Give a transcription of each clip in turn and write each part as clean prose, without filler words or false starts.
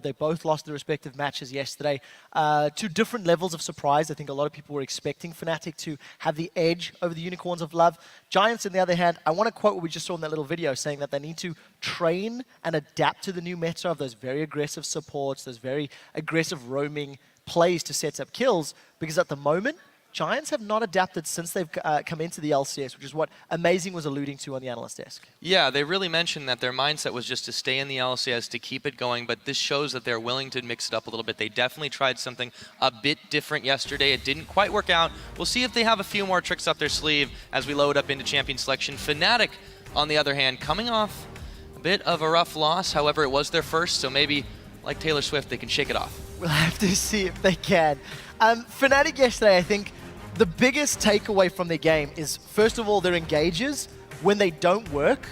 They both lost their respective matches yesterday to different levels of surprise. I think a lot of people were expecting Fnatic to have the edge over the Unicorns of Love. Giants, on the other hand, I want to quote what we just saw in that little video, saying that they need to train and adapt to the new meta of those very aggressive supports, those very aggressive roaming plays to set up kills, because at the moment, Giants have not adapted since they've come into the LCS, which is what Amazing was alluding to on the analyst desk. Yeah, they really mentioned that their mindset was just to stay in the LCS, to keep it going, but this shows that they're willing to mix it up a little bit. They definitely tried something a bit different yesterday. It didn't quite work out. We'll see if they have a few more tricks up their sleeve as we load up into champion selection. Fnatic, on the other hand, coming off a bit of a rough loss. However, it was their first, so maybe, like Taylor Swift, they can shake it off. We'll have to see if they can. Fnatic yesterday, I think, the biggest takeaway from their game is, first of all, their engages, when they don't work,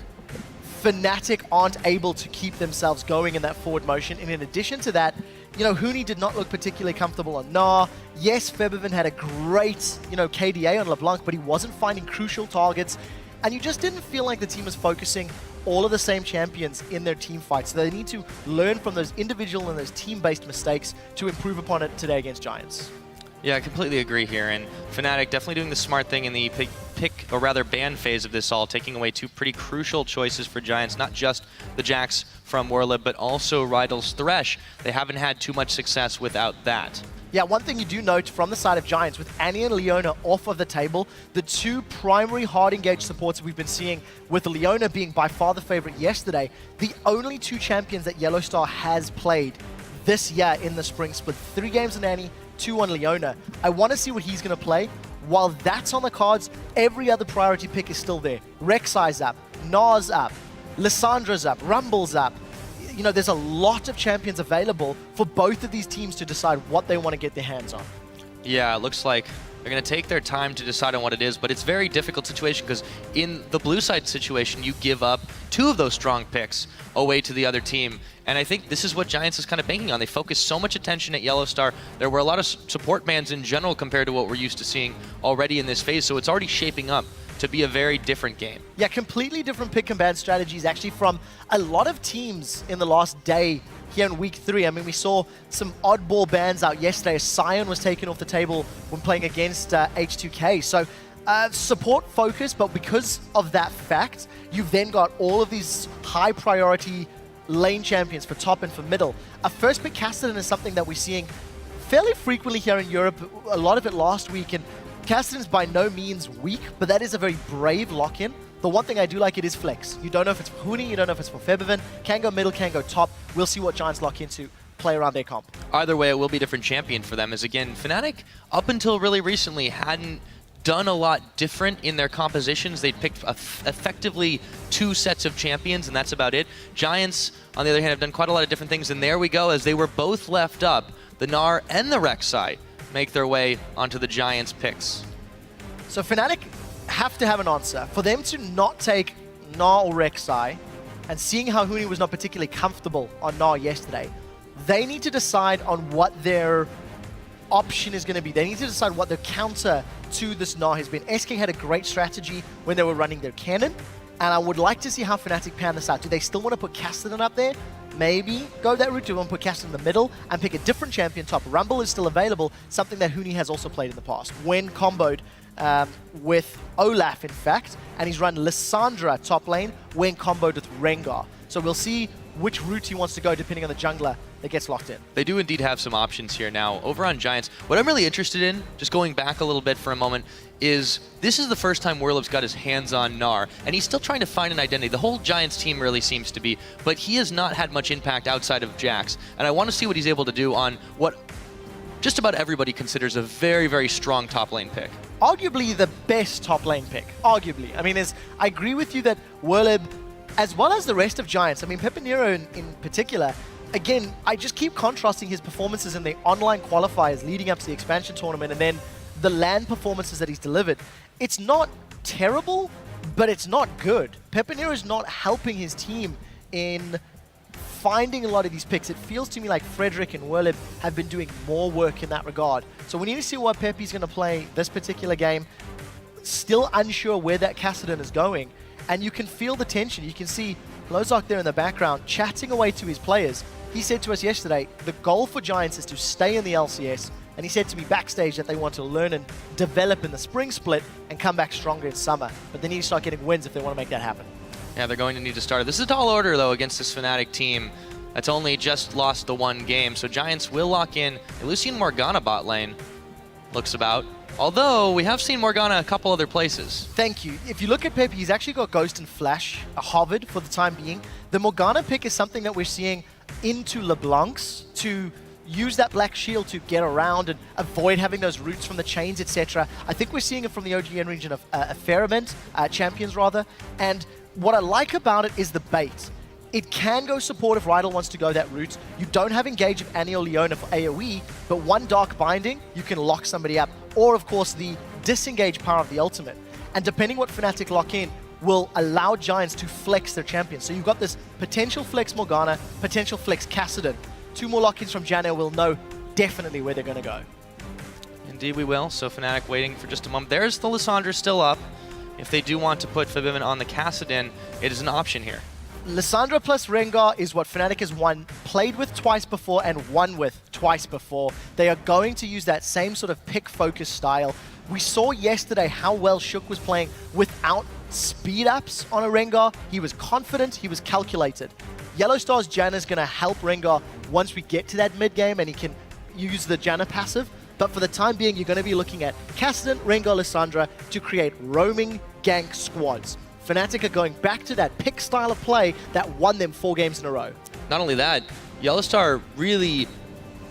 Fnatic aren't able to keep themselves going in that forward motion. And in addition to that, you know, Huni did not look particularly comfortable on Gnar. Yes, Febiven had a great, you know, KDA on LeBlanc, but he wasn't finding crucial targets. And you just didn't feel like the team was focusing all of the same champions in their team fights. So they need to learn from those individual and those team-based mistakes to improve upon it today against Giants. Yeah, I completely agree here, and Fnatic definitely doing the smart thing in the pick, or rather ban phase of this all, taking away two pretty crucial choices for Giants, not just the Jax from Warlib, but also Rydell's Thresh. They haven't had too much success without that. Yeah, one thing you do note from the side of Giants, with Annie and Leona off of the table, the two primary hard-engaged supports we've been seeing, with Leona being by far the favorite yesterday, the only two champions that Yellowstar has played this year in the spring split. 3 games on Annie, 2 on Leona. I want to see what he's going to play. While that's on the cards, every other priority pick is still there. Rek'Sai's up, Gnar's up, Lyssandra's up, Rumble's up. You know, there's a lot of champions available for both of these teams to decide what they want to get their hands on. Yeah, it looks like they're going to take their time to decide on what it is, but it's a very difficult situation because in the blue side situation, you give up 2 of those strong picks away to the other team. And I think this is what Giants is kind of banking on. They focus so much attention at Yellowstar. There were a lot of support bans in general compared to what we're used to seeing already in this phase, so it's already shaping up to be a very different game. Yeah, completely different pick and ban strategies actually from a lot of teams in the last day here in week 3. I mean, we saw some oddball bans out yesterday. Sion was taken off the table when playing against H2K. So support focus, but because of that fact, you've then got all of these high priority lane champions for top and for middle. A first pick Cassidy is something that we're seeing fairly frequently here in Europe, a lot of it last week, and Cassidy's by no means weak, but that is a very brave lock-in. The one thing I do like, it is flex. You don't know if it's for Huni, you don't know if it's for Febiven, can go middle, can go top. We'll see what Giants lock into, play around their comp. Either way, it will be a different champion for them, as again, Fnatic, up until really recently, hadn't done a lot different in their compositions. They'd picked effectively 2 sets of champions, and that's about it. Giants, on the other hand, have done quite a lot of different things, and there we go, as they were both left up, the Gnar and the Rek'Sai make their way onto the Giants' picks. So Fnatic have to have an answer. For them to not take Gnar or Rek'Sai, and seeing how Huni was not particularly comfortable on Gnar yesterday, they need to decide on what their option is going to be. They need to decide what their counter to this Gnar has been. SK had a great strategy when they were running their cannon, and I would like to see how Fnatic pan this out. Do they still want to put Cassidy up there? Maybe go that route. Do they want to put Cassidy in the middle and pick a different champion top? Rumble is still available, something that Huni has also played in the past, when comboed with Olaf, in fact, and he's run Lysandra top lane when comboed with Rengar. So we'll see which route he wants to go depending on the jungler that gets locked in. They do indeed have some options here now. Over on Giants, what I'm really interested in, just going back a little bit for a moment, is this is the first time Warlib's got his hands on Gnar, and he's still trying to find an identity. The whole Giants team really seems to be, but he has not had much impact outside of Jax, and I want to see what he's able to do on what just about everybody considers a very, very strong top lane pick. Arguably the best top lane pick, arguably. I mean, I agree with you that Warlib, as well as the rest of Giants, I mean, Pepinero in particular, again, I just keep contrasting his performances in the online qualifiers leading up to the expansion tournament and then the LAN performances that he's delivered. It's not terrible, but it's not good. Pepinero is not helping his team in finding a lot of these picks. It feels to me like Frederick and Warlib have been doing more work in that regard. So we need to see what Pepe's going to play this particular game. Still unsure where that Cassidy is going. And you can feel the tension. You can see Lozak there in the background chatting away to his players. he said to us yesterday, the goal for Giants is to stay in the LCS, and he said to me backstage that they want to learn and develop in the spring split and come back stronger in summer. But they need to start getting wins if they want to make that happen. Yeah, they're going to need to start. This is a tall order, though, against this Fnatic team that's only just lost the one game. So Giants will lock in Lucian Morgana bot lane, looks about. Although, we have seen Morgana a couple other places. Thank you. If you look at Pep, he's actually got Ghost and Flash hovered for the time being. The Morgana pick is something that we're seeing into LeBlanc's to use that Black Shield to get around and avoid having those roots from the chains, etc. I think we're seeing it from the OGN region of a fair event, champions rather. And what I like about it is the bait. It can go support if Rydell wants to go that route. You don't have engage of Annie or Leona for AoE, but one Dark Binding, you can lock somebody up. Or, of course, the disengage power of the ultimate. And depending what Fnatic lock in, will allow Giants to flex their champions. So you've got this potential flex Morgana, potential flex Kassadin. 2 more lock-ins from Jana will know definitely where they're going to go. Indeed we will. So Fnatic waiting for just a moment. There's the Lissandra still up. If they do want to put Fabian on the Kassadin, it is an option here. Lissandra plus Rengar is what Fnatic has played with twice before and won with twice before. They are going to use that same sort of pick-focus style. We saw yesterday how well Shook was playing without speed-ups on a Rengar. He was confident, he was calculated. Yellowstar's Janna is going to help Rengar once we get to that mid-game and he can use the Janna passive. But for the time being, you're going to be looking at Kassadin, Rengar, Lissandra to create roaming gank squads. Fnatic are going back to that pick style of play that won them 4 games in a row. Not only that, Yellowstar really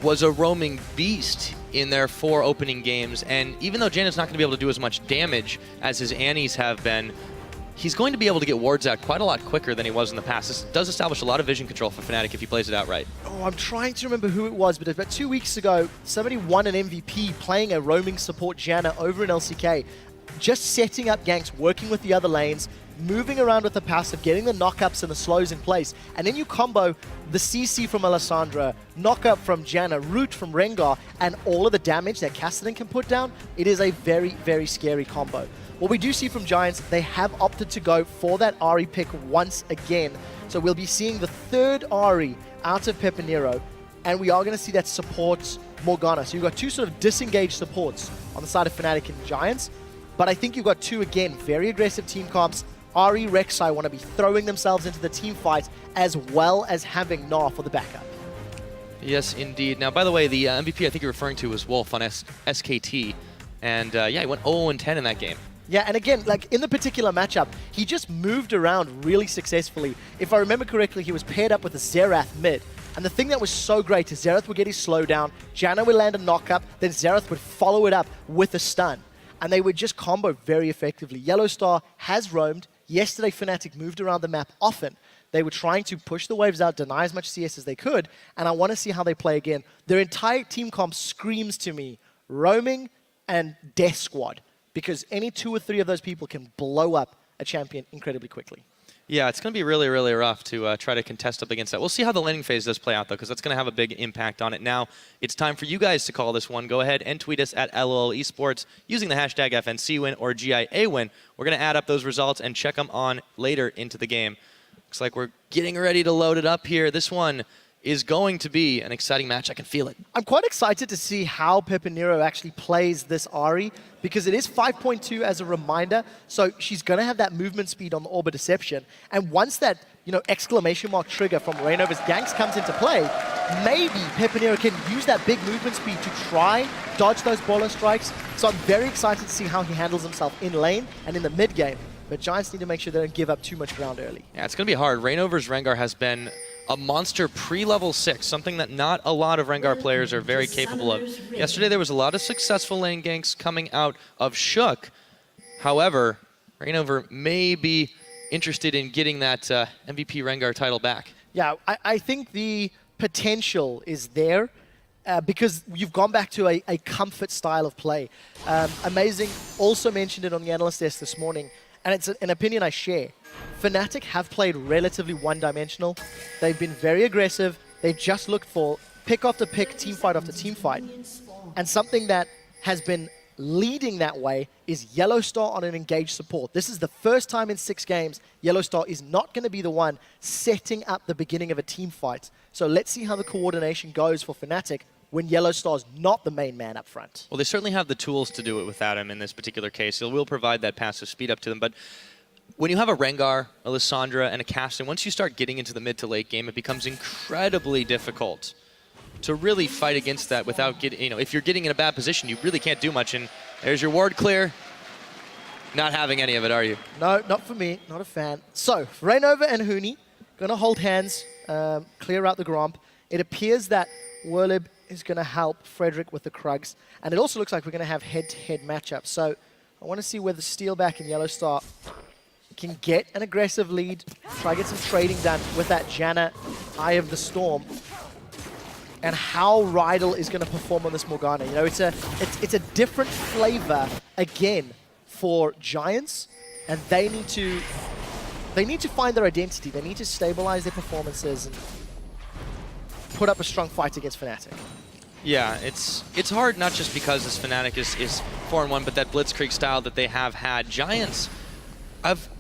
was a roaming beast in their 4 opening games, and even though Janna's not going to be able to do as much damage as his Annies have been, he's going to be able to get wards out quite a lot quicker than he was in the past. This does establish a lot of vision control for Fnatic if he plays it out right. Oh, I'm trying to remember who it was, but about 2 weeks ago, somebody won an MVP playing a roaming support Janna over in LCK. Just setting up ganks, working with the other lanes, moving around with the passive, getting the knockups and the slows in place, and then you combo the CC from Alessandra, knockup from Janna, root from Rengar, and all of the damage that Kassadin can put down. It is a very, very scary combo. What we do see from Giants, they have opted to go for that Ahri pick once again. So we'll be seeing the 3rd Ahri out of Pepinero, and we are going to see that support Morgana. So you've got 2 sort of disengaged supports on the side of Fnatic and Giants, but I think you've got 2, again, very aggressive team comps. Ahri, Rek'Sai want to be throwing themselves into the team fight as well as having Gnar for the backup. Yes, indeed. Now, by the way, the MVP I think you're referring to was Wolf on SKT, and yeah, he went 0-10 in that game. Yeah, and again, like in the particular matchup, he just moved around really successfully. If I remember correctly, he was paired up with a Xerath mid. And the thing that was so great is Xerath would get his slowdown, Janna would land a knockup, then Xerath would follow it up with a stun. And they would just combo very effectively. Yellowstar has roamed. Yesterday, Fnatic moved around the map often. They were trying to push the waves out, deny as much CS as they could, and I want to see how they play again. Their entire team comp screams to me, roaming and death squad, because any 2 or 3 of those people can blow up a champion incredibly quickly. Yeah, it's going to be really, really rough to try to contest up against that. We'll see how the laning phase does play out, though, because that's going to have a big impact on it. Now, it's time for you guys to call this one. Go ahead and tweet us at LOL Esports using the hashtag FNCWin or GIA win. We're going to add up those results and check them on later into the game. Looks like we're getting ready to load it up here. This one is going to be an exciting match. I can feel it. I'm quite excited to see how Pepinero actually plays this Ahri, because it is 5.2 as a reminder, so she's going to have that movement speed on the Orb of Deception. And once that, exclamation mark trigger from Reignover's ganks comes into play, maybe Pepinero can use that big movement speed to try dodge those baller strikes. So I'm very excited to see how he handles himself in lane and in the mid game. But Giants need to make sure they don't give up too much ground early. Yeah, it's going to be hard. Reignover's Rengar has been a monster pre-level 6, something that not a lot of Rengar players are very capable of. Yesterday there was a lot of successful lane ganks coming out of Shook. However, Reignover may be interested in getting that MVP Rengar title back. Yeah, I think the potential is there because you've gone back to a comfort style of play. Amazing also mentioned it on the analyst desk this morning, and it's an opinion I share. Fnatic have played relatively one-dimensional. They've been very aggressive. They've just looked for pick after pick, team fight after team fight. And something that has been leading that way is Yellowstar on an engaged support. This is the first time in 6 games Yellowstar is not going to be the one setting up the beginning of a team fight. So let's see how the coordination goes for Fnatic when Yellowstar's not the main man up front. Well, they certainly have the tools to do it without him in this particular case. It will provide that passive speed up to them, but when you have a Rengar, a Lissandra, and a Castan, once you start getting into the mid to late game, it becomes incredibly difficult to really fight against that without getting, if you're getting in a bad position, you really can't do much. And there's your ward clear. Not having any of it, are you? No, not for me. Not a fan. So, Rainova and Huni going to hold hands, clear out the Gromp. It appears that Werlib is going to help Frederick with the Krugs. And it also looks like we're going to have head-to-head matchups. So, I want to see whether Steelback and Yellowstar can get an aggressive lead, try to get some trading done with that Janna Eye of the Storm, and how Rydal is going to perform on this Morgana. It's a different flavor again for Giants, and they need to find their identity. They need to stabilize their performances and put up a strong fight against Fnatic. Yeah, it's hard not just because this Fnatic is 4-1, but that Blitzkrieg style that they have had. Giants have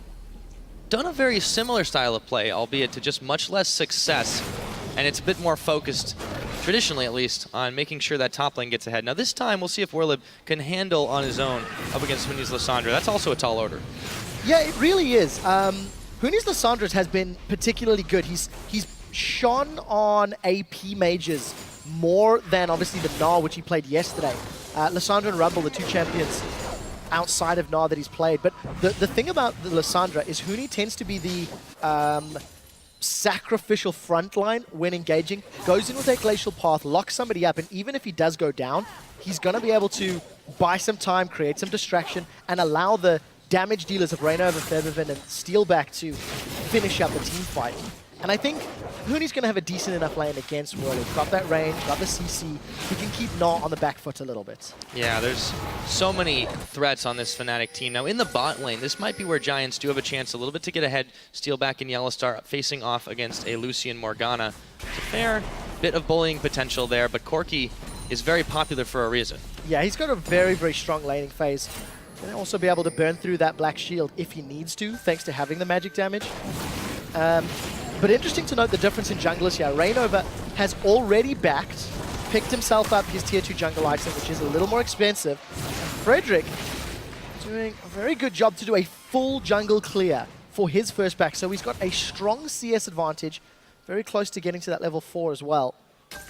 done a very similar style of play, albeit to just much less success, and it's a bit more focused, traditionally at least, on making sure that top lane gets ahead. Now this time, we'll see if Werlib can handle on his own up against Huni's Lissandra. That's also a tall order. Yeah, it really is. Huni's Lissandra has been particularly good. He's shone on AP mages more than obviously the Gnar, which he played yesterday. Lissandra and Rumble, the 2 champions outside of Gnar that he's played. But the thing about the Lissandra is Huni tends to be the sacrificial front line when engaging, goes in with a glacial path, locks somebody up, and even if he does go down, he's going to be able to buy some time, create some distraction, and allow the damage dealers of Reynova, Febiven, and Steelback to finish up the team fight. And I think Huni's going to have a decent enough lane against Werlib. Got that range, got the CC. He can keep Gnar on the back foot a little bit. Yeah, there's so many threats on this Fnatic team. Now in the bot lane, this might be where Giants do have a chance a little bit to get ahead. Steelback and Yellowstar facing off against a Lucian Morgana. It's a fair bit of bullying potential there, but Corki is very popular for a reason. Yeah, he's got a very, very strong laning phase. He'll also be able to burn through that black shield if he needs to, thanks to having the magic damage. But interesting to note the difference in junglers here. Rainova has already picked himself up his tier 2 jungle item, which is a little more expensive. And Frederick doing a very good job to do a full jungle clear for his first back. So he's got a strong CS advantage, very close to getting to that level 4 as well.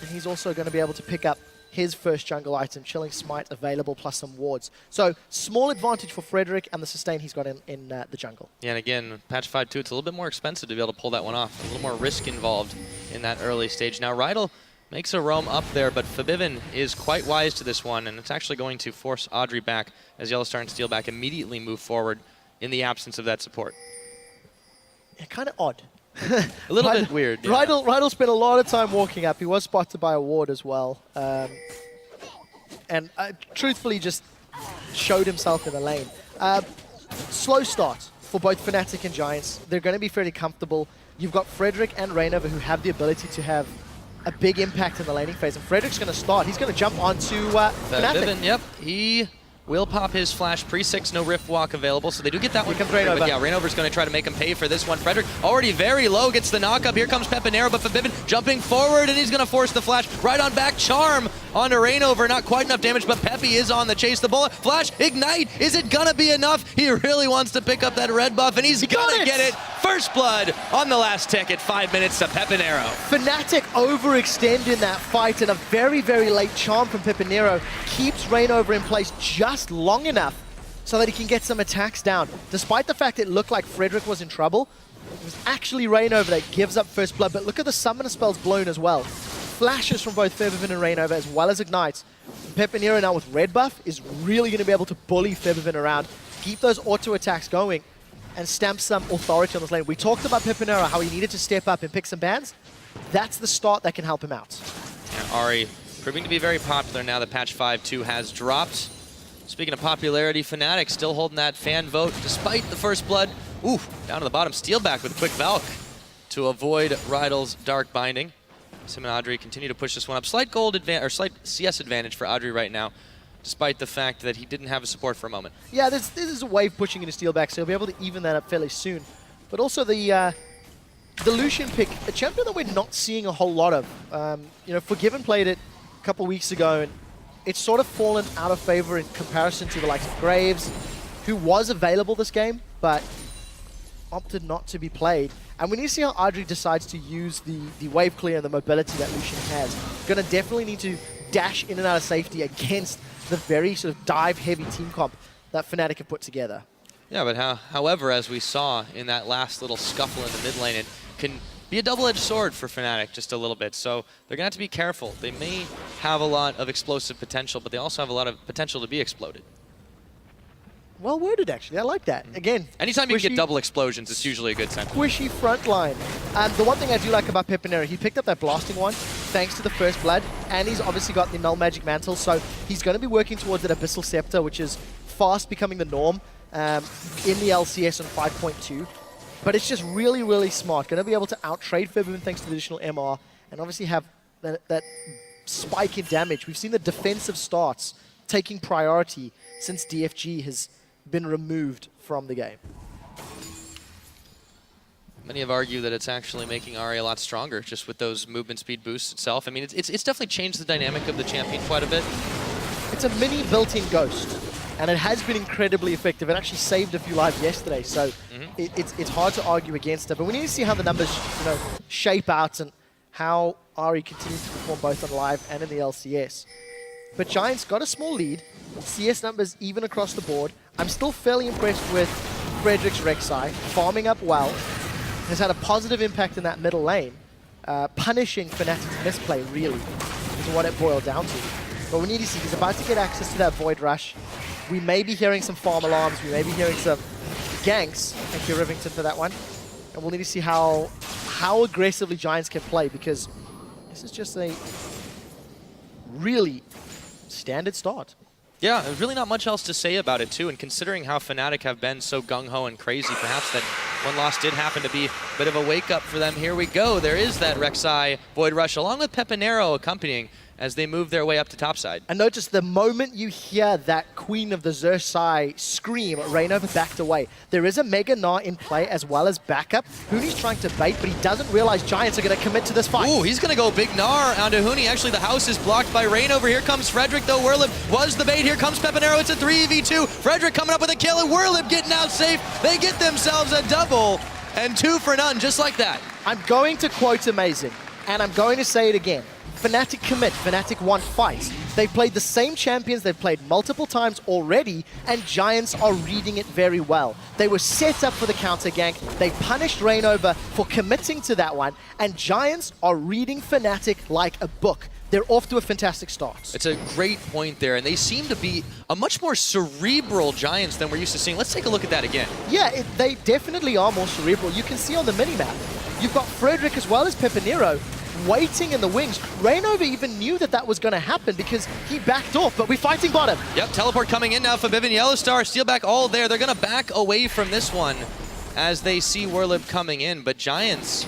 And he's also going to be able to pick up his first jungle item, Chilling Smite available, plus some wards. So small advantage for Frederick and the sustain he's got in the jungle. Yeah, and again, patch 5.2, it's a little bit more expensive to be able to pull that one off. A little more risk involved in that early stage. Now, Rydal makes a roam up there, but Febiven is quite wise to this one, and it's actually going to force Audrey back as Yellowstar and Steelback immediately move forward in the absence of that support. Yeah, kind of odd. A little bit weird. Yeah. Rydal spent a lot of time walking up. He was spotted by a ward as well. And truthfully just showed himself in the lane. Slow start for both Fnatic and Giants. They're going to be fairly comfortable. You've got Frederick and Rainova who have the ability to have a big impact in the laning phase. And Frederick's going to start. He's going to jump onto Fnatic. Yep, he will pop his flash. Pre-6, no Rift Walk available, so they do get that one. Here comes Rainova. But yeah, Rainover's going to try to make him pay for this one. Frederick already very low, gets the knock up. Here comes Pepinero, but Febiven jumping forward, and he's going to force the flash right on back. Charm onto Rainover. Not quite enough damage, but Peppy is on the chase. The bullet. Flash, ignite. Is it going to be enough? He really wants to pick up that red buff, and he's going to get it. First blood on the last tick at 5 minutes to Pepinero. Fnatic overextend in that fight, and a very, very late charm from Pepinero keeps Rainover in place just long enough so that he can get some attacks down. Despite the fact it looked like Frederick was in trouble, it was actually Rainova that gives up first blood. But look at the summoner spells blown as well. Flashes from both Febiven and Rainova as well as ignites. Pepinero now with red buff is really going to be able to bully Febiven around, keep those auto attacks going, and stamp some authority on this lane. We talked about Pepinero, how he needed to step up and pick some bans. That's the start that can help him out. Yeah, Ahri proving to be very popular now that patch 5.2 has dropped. Speaking of popularity, Fnatic still holding that fan vote despite the first blood. Ooh, down to the bottom. Steelback with a quick Valk to avoid Rydal's Dark Binding. Sim and Audrey continue to push this one up. Slight gold advantage, or slight CS advantage for Audrey right now. despite the fact that he didn't have his support for a moment. Yeah, this is a wave pushing into steel back, so he'll be able to even that up fairly soon. But also the Lucian pick, a champion that we're not seeing a whole lot of. You know, Forgiven played it a couple weeks ago, and it's sort of fallen out of favor in comparison to the likes of Graves, who was available this game, but opted not to be played. And we need to see how Adri decides to use the wave clear and the mobility that Lucian has. Gonna definitely need to dash in and out of safety against the very sort of dive-heavy team comp that Fnatic have put together. Yeah, but however, as we saw in that last little scuffle in the mid lane, it can be a double-edged sword for Fnatic just a little bit. So they're going to have to be careful. They may have a lot of explosive potential, but they also have a lot of potential to be exploded. Well worded, actually. I like that. Again, anytime you can get double explosions, it's usually a good sign. Squishy front line. And the one thing I do like about Pepinero, he picked up that blasting one thanks to the first blood, and he's obviously got the null magic mantle, so he's going to be working towards that abyssal scepter, which is fast becoming the norm in the LCS on 5.2. But it's just really, really smart. Going to be able to out-trade Fibin thanks to the additional MR, and obviously have that spike in damage. We've seen the defensive starts taking priority since DFG has been removed from the game. Many have argued that it's actually making Ahri a lot stronger just with those movement speed boosts itself. I mean, it's definitely changed the dynamic of the champion quite a bit. It's a mini built-in ghost, and it has been incredibly effective. It actually saved a few lives yesterday, so it's hard to argue against it. But we need to see how the numbers shape out and how Ahri continues to perform both on live and in the LCS. But Giants got a small lead. CS numbers even across the board. I'm still fairly impressed with Frederick's Rek'Sai, farming up well. Has had a positive impact in that middle lane, punishing Fnatic's misplay, really, is what it boiled down to. But we need to see, he's about to get access to that Void Rush. We may be hearing some farm alarms, we may be hearing some ganks. Thank you, Rivington, for that one. And we'll need to see how aggressively Giants can play, because this is just a really standard start. Yeah, there's really not much else to say about it, too. And considering how Fnatic have been so gung-ho and crazy, perhaps that one loss did happen to be a bit of a wake-up for them. Here we go. There is that Rek'Sai Void Rush, along with Pepinero accompanying as they move their way up to topside. And notice the moment you hear that Queen of the Xerxai scream, Reignover backed away. There is a Mega Gnar in play as well as backup. Huni's trying to bait, but he doesn't realize Giants are going to commit to this fight. Ooh, he's going to go big Gnar onto Huni. Actually, the house is blocked by Reignover. Here comes Frederick, though. Whirlib was the bait. Here comes Pepinero. It's a 3v2. Frederick coming up with a kill, and Whirlib getting out safe. They get themselves a double, and 2 for none, just like that. I'm going to quote Amazing, and I'm going to say it again. Fnatic commit, Fnatic want fight. They've played the same champions, they've played multiple times already, and Giants are reading it very well. They were set up for the counter gank, they punished Reignover for committing to that one, and Giants are reading Fnatic like a book. They're off to a fantastic start. It's a great point there, and they seem to be a much more cerebral Giants than we're used to seeing. Let's take a look at that again. Yeah, they definitely are more cerebral. You can see on the minimap, you've got Frederick as well as Pepinero waiting in the wings. Reignover even knew that that was going to happen because he backed off, but we're fighting bottom. Yep, teleport coming in now for Vivian Yellowstar. Steelback all there. They're going to back away from this one as they see Whirlib coming in. But Giants,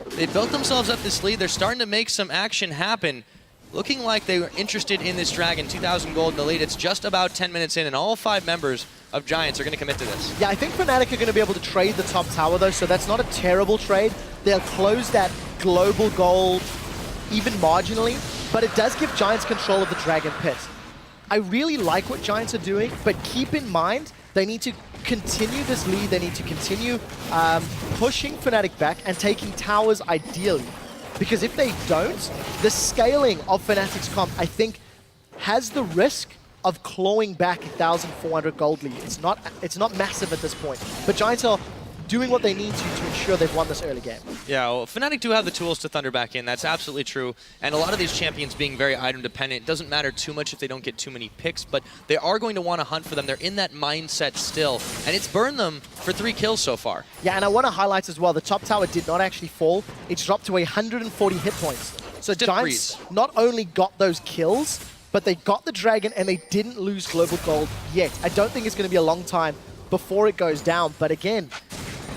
they built themselves up this lead. They're starting to make some action happen. Looking like they were interested in this Dragon. 2,000 gold in the lead. It's just about 10 minutes in, and all 5 members of Giants are going to commit to this. Yeah, I think Fnatic are going to be able to trade the top tower, though, so that's not a terrible trade. They'll close that global gold even marginally, but it does give Giants control of the Dragon Pit. I really like what Giants are doing, but keep in mind, they need to continue this lead. They need to continue pushing Fnatic back and taking towers ideally. Because if they don't, the scaling of Fnatic's comp, I think, has the risk of clawing back 1,400 gold lead. It's not massive at this point. But Giants are doing what they need to ensure they've won this early game. Yeah, well, Fnatic do have the tools to thunder back in. That's absolutely true. And a lot of these champions being very item dependent, it doesn't matter too much if they don't get too many picks, but they are going to want to hunt for them. They're in that mindset still. And it's burned them for 3 kills so far. Yeah, and I want to highlight as well, the top tower did not actually fall. It's dropped to 140 hit points. So Giants not only got those kills, but they got the Dragon and they didn't lose global gold yet. I don't think it's going to be a long time before it goes down. But again,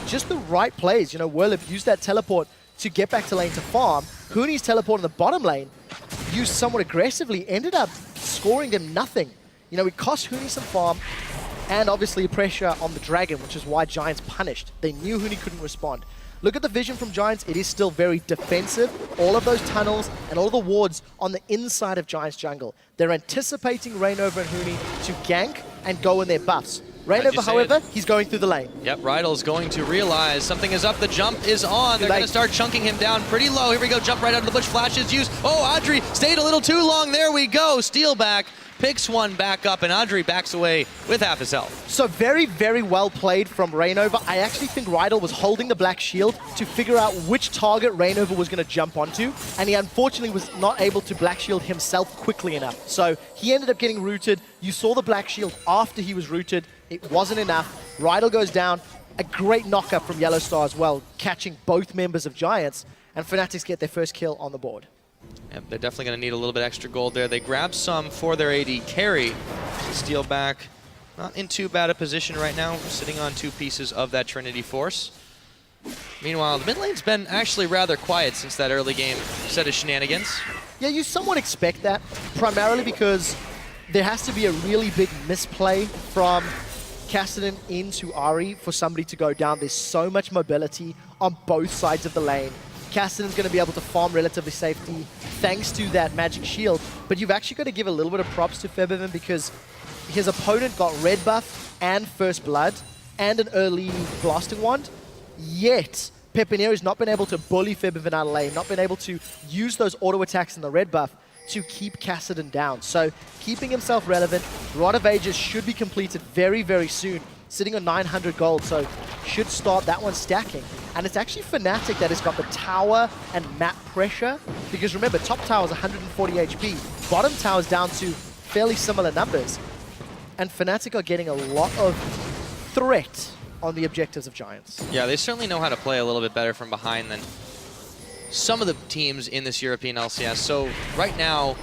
just the right plays. You know, Whirlib used that teleport to get back to lane to farm. Huni's teleport in the bottom lane, used somewhat aggressively, ended up scoring them nothing You know, it cost Huni some farm and obviously pressure on the Dragon, which is why Giants punished. They knew Huni couldn't respond. Look at the vision from Giants. It is still very defensive. All of those tunnels and all the wards on the inside of Giants jungle. They're anticipating Reignover and Huni to gank and go in their buffs. Reignover, however, he's going through the lane. Yep, Rydell's going to realize something is up. The jump is on. They're going to start chunking him down pretty low. Here we go. Jump right out of the bush. Flash is used. Oh, Audrey stayed a little too long. There we go. Steal back. Picks one back up, and Audrey backs away with half his health. So very, very well played from Reignover. I actually think Rydell was holding the black shield to figure out which target Reignover was going to jump onto, and he unfortunately was not able to black shield himself quickly enough. So he ended up getting rooted. You saw the black shield after he was rooted. It wasn't enough. Rydell goes down. A great knockup from Yellowstar as well, catching both members of Giants, and Fnatic get their first kill on the board. Yep, they're definitely going to need a little bit extra gold there. They grab some for their AD carry. Steal back. Not in too bad a position right now. Sitting on 2 pieces of that Trinity Force. Meanwhile, the mid lane's been actually rather quiet since that early game set of shenanigans. Yeah, you somewhat expect that, primarily because there has to be a really big misplay from Kassadin into Ahri for somebody to go down. There's so much mobility on both sides of the lane. Kassadin's going to be able to farm relatively safely thanks to that magic shield, but you've actually got to give a little bit of props to Febiven because his opponent got red buff and first blood and an early blasting wand, yet Pepinero's not been able to bully Febiven out of lane, not been able to use those auto attacks in the red buff to keep Kassadin down. So keeping himself relevant, Rod of Ages should be completed very, very soon, sitting on 900 gold, so should start that one stacking. And it's actually Fnatic that has got the tower and map pressure, because remember, top tower is 140 HP, bottom tower is down to fairly similar numbers. And Fnatic are getting a lot of threat on the objectives of Giants. Yeah, they certainly know how to play a little bit better from behind than some of the teams in this European LCS. So right now,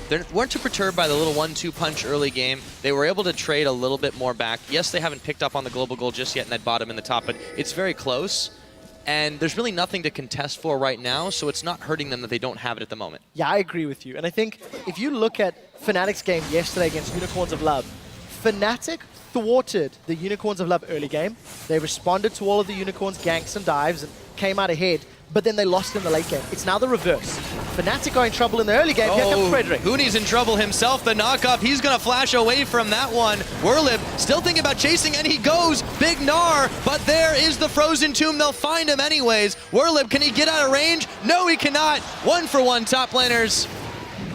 they weren't too perturbed by the little 1-2 punch early game. They were able to trade a little bit more back. Yes, they haven't picked up on the global goal just yet in that bottom and the top, but it's very close. And there's really nothing to contest for right now, so it's not hurting them that they don't have it at the moment. Yeah, I agree with you. And I think if you look at Fnatic's game yesterday against Unicorns of Love, Fnatic thwarted the Unicorns of Love early game. They responded to all of the Unicorns' ganks and dives and came out ahead, but then they lost in the late game. It's now the reverse. Fnatic are in trouble in the early game. Here comes Frederick. Huni's in trouble himself. The knock-up, he's going to flash away from that one. Werlib still thinking about chasing, and he goes. Big Gnar, but there is the Frozen Tomb. They'll find him anyways. Werlib, can he get out of range? No, he cannot. 1-for-1 top laners.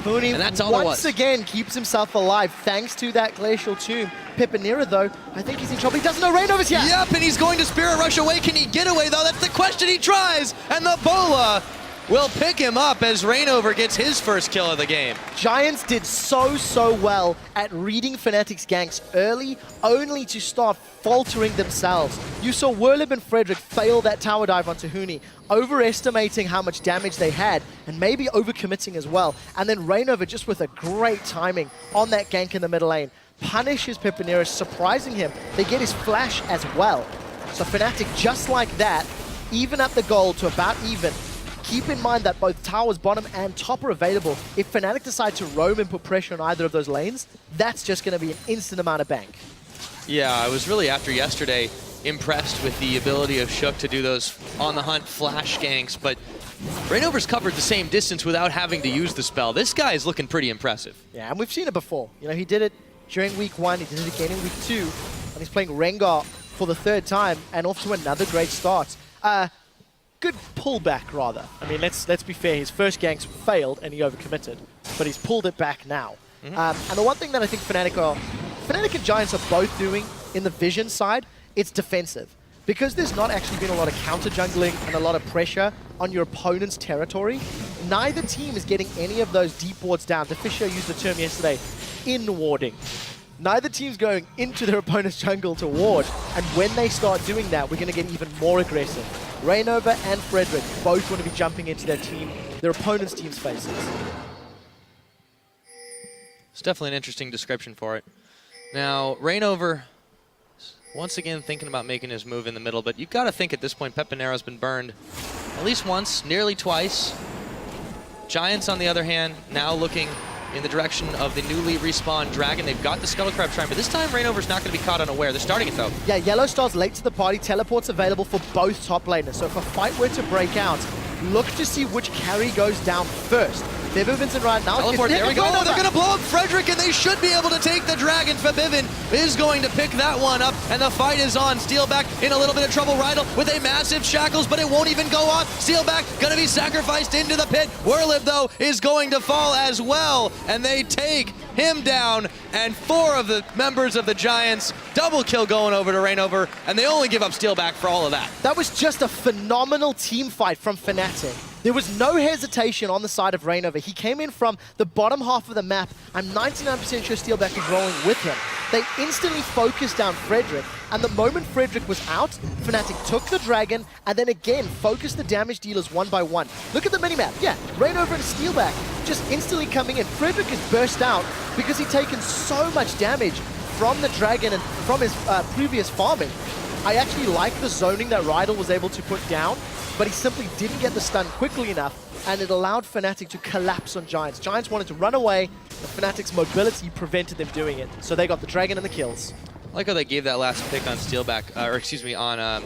Huni once again keeps himself alive thanks to that Glacial Tomb. Pepinera, though, I think he's in trouble. He doesn't know Reignover's here. Yep, and he's going to Spirit Rush away. Can he get away, though? That's the question. He tries, and the Bola will pick him up as Reignover gets his first kill of the game. Giants did so well at reading Fnatic's ganks early, only to start faltering themselves. You saw Werlib and Frederick fail that tower dive onto Huni, overestimating how much damage they had, and maybe overcommitting as well. And then Reignover, just with a great timing on that gank in the middle lane, punishes Pepinera, surprising him. They get his flash as well. So Fnatic, just like that, even up the gold to about even. Keep in mind that both towers, bottom and top are available. If Fnatic decide to roam and put pressure on either of those lanes, that's just going to be an instant amount of bank. Yeah, I was really, after yesterday, impressed with the ability of Shook to do those on-the-hunt flash ganks, but Reignover's covered the same distance without having to use the spell. This guy is looking pretty impressive. Yeah, and we've seen it before. You know, he did it during week 1, he did it again in week 2, and he's playing Rengar for the 3rd time, and off to another great start. Good pullback, rather. I mean, let's be fair. His first ganks failed, and he overcommitted, but he's pulled it back now. And the one thing that I think Fnatic and Giants are both doing in the vision side, it's defensive. Because there's not actually been a lot of counter jungling and a lot of pressure on your opponent's territory, neither team is getting any of those deep wards down. DeFisher used the term yesterday, in-warding. Neither team's going into their opponent's jungle to ward, and when they start doing that, we're going to get even more aggressive. Reignover and Frederick both want to be jumping into their opponent's team's faces. It's definitely an interesting description for it. Now, Reignover, once again thinking about making his move in the middle, but you've got to think at this point Pepinero's been burned at least once, nearly twice. Giants, on the other hand, now looking in the direction of the newly respawned Dragon. They've got the Scuttle Crab Shrine, but this time Rainover's not going to be caught unaware. They're starting it though. Yeah, Yellow Star's late to the party. Teleport's available for both top laners. So if a fight were to break out, look to see which carry goes down first. Vivian's right now. Teleport, there we go. Oh, they're going to blow up Frederick, and they should be able to take the Dragon. Fabivan is going to pick that one up, and the fight is on. Steelback in a little bit of trouble. Rydell with a massive shackles, but it won't even go off. Steelback going to be sacrificed into the pit. Whirlib, though, is going to fall as well, and they take him down, and 4 of the members of the Giants double kill going over to Rainover, and they only give up Steelback for all of that. That was just a phenomenal team fight from Fnatic. There was no hesitation on the side of Rainover. He came in from the bottom half of the map. I'm 99% sure Steelback was rolling with him. They instantly focused down Frederick, and the moment Frederick was out, Fnatic took the Dragon, and then again focused the damage dealers one by one. Look at the minimap. Yeah, Rainover and Steelback just instantly coming in. Frederick is burst out because he'd taken so much damage from the Dragon and from his previous farming. I actually like the zoning that Rydell was able to put down, but he simply didn't get the stun quickly enough, and it allowed Fnatic to collapse on Giants. Giants wanted to run away, but Fnatic's mobility prevented them doing it. So they got the Dragon and the kills. I like how they gave that last pick on Steelback, or excuse me, on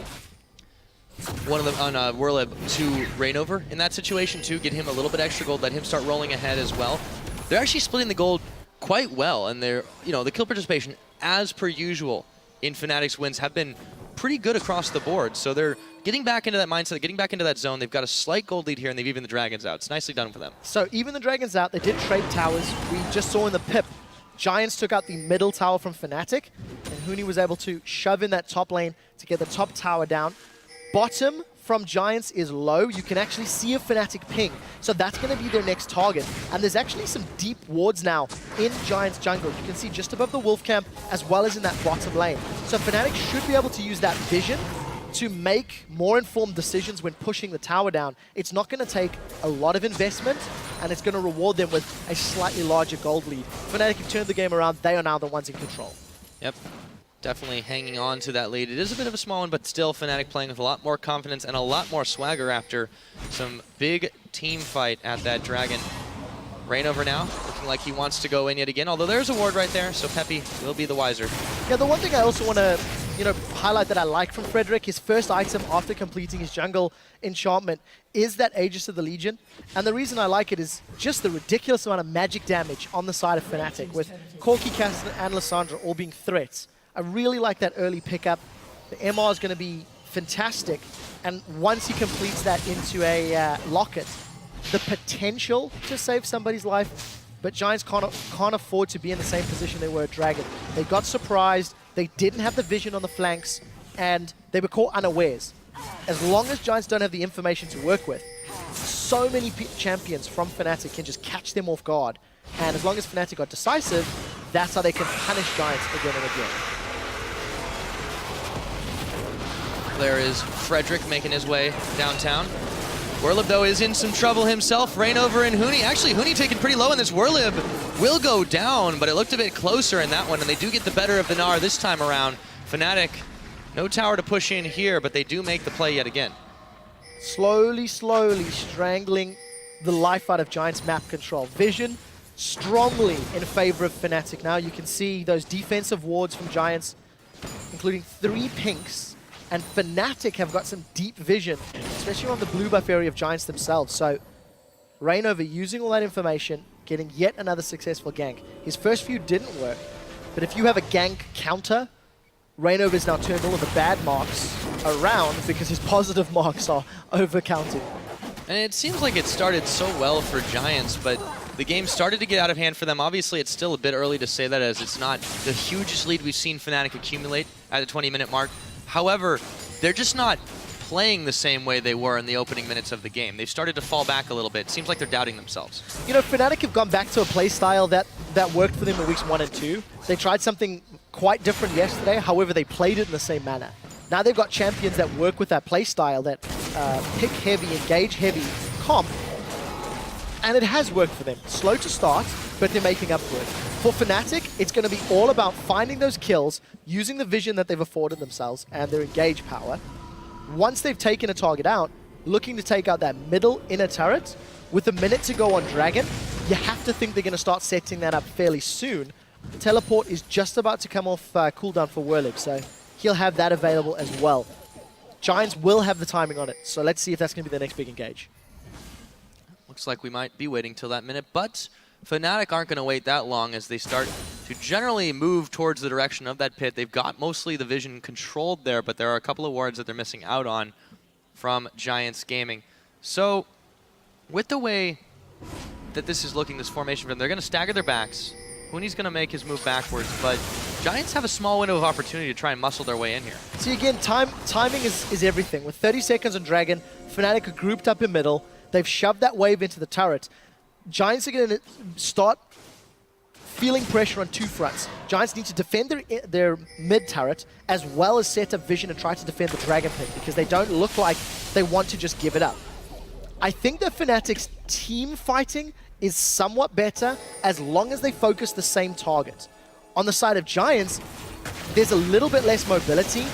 one of them on Whirlib to Rainover in that situation too. Get him a little bit extra gold, let him start rolling ahead as well. They're actually splitting the gold quite well, and they're, the kill participation as per usual in Fnatic's wins have been pretty good across the board. So they're getting back into that mindset, getting back into that zone. They've got a slight gold lead here, and they've even the Dragons out. It's nicely done for them. So even the Dragons out, they did trade towers. We just saw in the pip, Giants took out the middle tower from Fnatic, and Huni was able to shove in that top lane to get the top tower down. Bottom from Giants is low. You can actually see a Fnatic ping, so that's going to be their next target. And there's actually some deep wards now in Giants jungle. You can see just above the Wolf Camp, as well as in that bottom lane. So Fnatic should be able to use that vision to make more informed decisions when pushing the tower down. It's not going to take a lot of investment, and it's going to reward them with a slightly larger gold lead. Fnatic have turned the game around. They are now the ones in control. Yep. Definitely hanging on to that lead. It is a bit of a small one, but still Fnatic playing with a lot more confidence and a lot more swagger after some big team fight at that Dragon. Rainover now, looking like he wants to go in yet again, although there's a ward right there, so Peppy will be the wiser. Yeah, the one thing I also want to highlight that I like from Frederick, his first item after completing his jungle enchantment is that Aegis of the Legion. And the reason I like it is just the ridiculous amount of magic damage on the side of Fnatic, with Corki, Cassidy, and Lissandra all being threats. I really like that early pickup. The MR is going to be fantastic, and once he completes that into a locket, the potential to save somebody's life, but Giants can't afford to be in the same position they were at Dragon. They got surprised, they didn't have the vision on the flanks, and they were caught unawares. As long as Giants don't have the information to work with, so many champions from Fnatic can just catch them off guard, and as long as Fnatic got decisive, that's how they can punish Giants again and again. There is Frederick making his way downtown. Whirlib, though, is in some trouble himself. Rainover and Huni. Actually, Huni taken pretty low in this. Whirlib will go down, but it looked a bit closer in that one, and they do get the better of the Gnar this time around. Fnatic, no tower to push in here, but they do make the play yet again. Slowly strangling the life out of Giants' map control. Vision strongly in favor of Fnatic. Now you can see those defensive wards from Giants, including 3 pinks. And Fnatic have got some deep vision, especially on the blue buff area of Giants themselves. So Rainover using all that information, getting yet another successful gank. His first few didn't work, but if you have a gank counter, Rainover's now turned all of the bad marks around because his positive marks are overcounted. And it seems like it started so well for Giants, but the game started to get out of hand for them. Obviously, it's still a bit early to say that, as it's not the hugest lead we've seen Fnatic accumulate at the 20-minute mark. However, they're just not playing the same way they were in the opening minutes of the game. They've started to fall back a little bit. Seems like they're doubting themselves. Fnatic have gone back to a play style that worked for them in weeks 1 and 2. They tried something quite different yesterday, however, they played it in the same manner. Now they've got champions that work with that play style, that pick heavy, engage heavy comp, and it has worked for them. Slow to start, but they're making up for it. For Fnatic, it's going to be all about finding those kills, using the vision that they've afforded themselves and their engage power. Once they've taken a target out, looking to take out that middle inner turret with a minute to go on Dragon, you have to think they're going to start setting that up fairly soon. Teleport is just about to come off cooldown for Whirlib, so he'll have that available as well. Giants will have the timing on it, so let's see if that's going to be the next big engage. Looks like we might be waiting till that minute, but Fnatic aren't going to wait that long as they start to generally move towards the direction of that pit. They've got mostly the vision controlled there, but there are a couple of wards that they're missing out on from Giants Gaming. So with the way that this is looking, this formation for them, they're going to stagger their backs. Huni's going to make his move backwards, but Giants have a small window of opportunity to try and muscle their way in here. See, again, timing is everything. With 30 seconds on Dragon, Fnatic are grouped up in middle. They've shoved that wave into the turret. Giants are going to start feeling pressure on two fronts. Giants need to defend their mid turret as well as set up vision and try to defend the Dragon pit because they don't look like they want to just give it up. I think that Fnatic's team fighting is somewhat better as long as they focus the same target. On the side of Giants, there's a little bit less mobility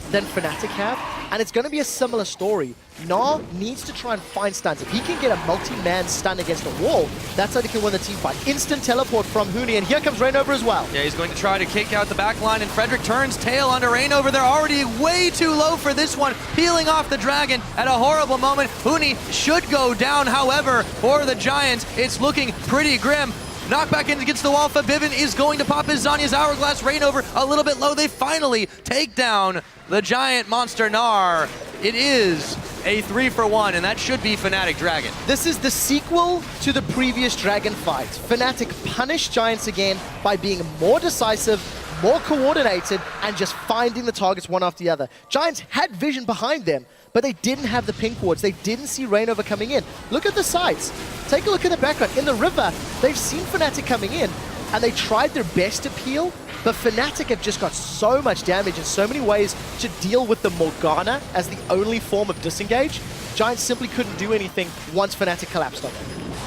than Fnatic have, and it's going to be a similar story. Gnar needs to try and find stuns. If he can get a multi-man stun against a wall, that's how he can win the team fight. Instant teleport from Huni, and here comes Reignover as well. Yeah, he's going to try to kick out the back line, and Frederick turns tail onto Reignover. They're already way too low for this one, peeling off the Dragon at a horrible moment. Huni should go down, however, for the Giants, it's looking pretty grim. Knockback in against the wall. Bivin is going to pop his Zanya's Hourglass. Reignover a little bit low. They finally take down the giant monster Gnar. It is a 3-for-1, and that should be Fnatic Dragon. This is the sequel to the previous Dragon fight. Fnatic punished Giants again by being more decisive, more coordinated, and just finding the targets one after the other. Giants had vision behind them, but they didn't have the pink wards. They didn't see Reignover coming in. Look at the sides. Take a look at the background. In the river, they've seen Fnatic coming in, and they tried their best to peel, but Fnatic have just got so much damage and so many ways to deal with the Morgana as the only form of disengage. Giants simply couldn't do anything once Fnatic collapsed on them.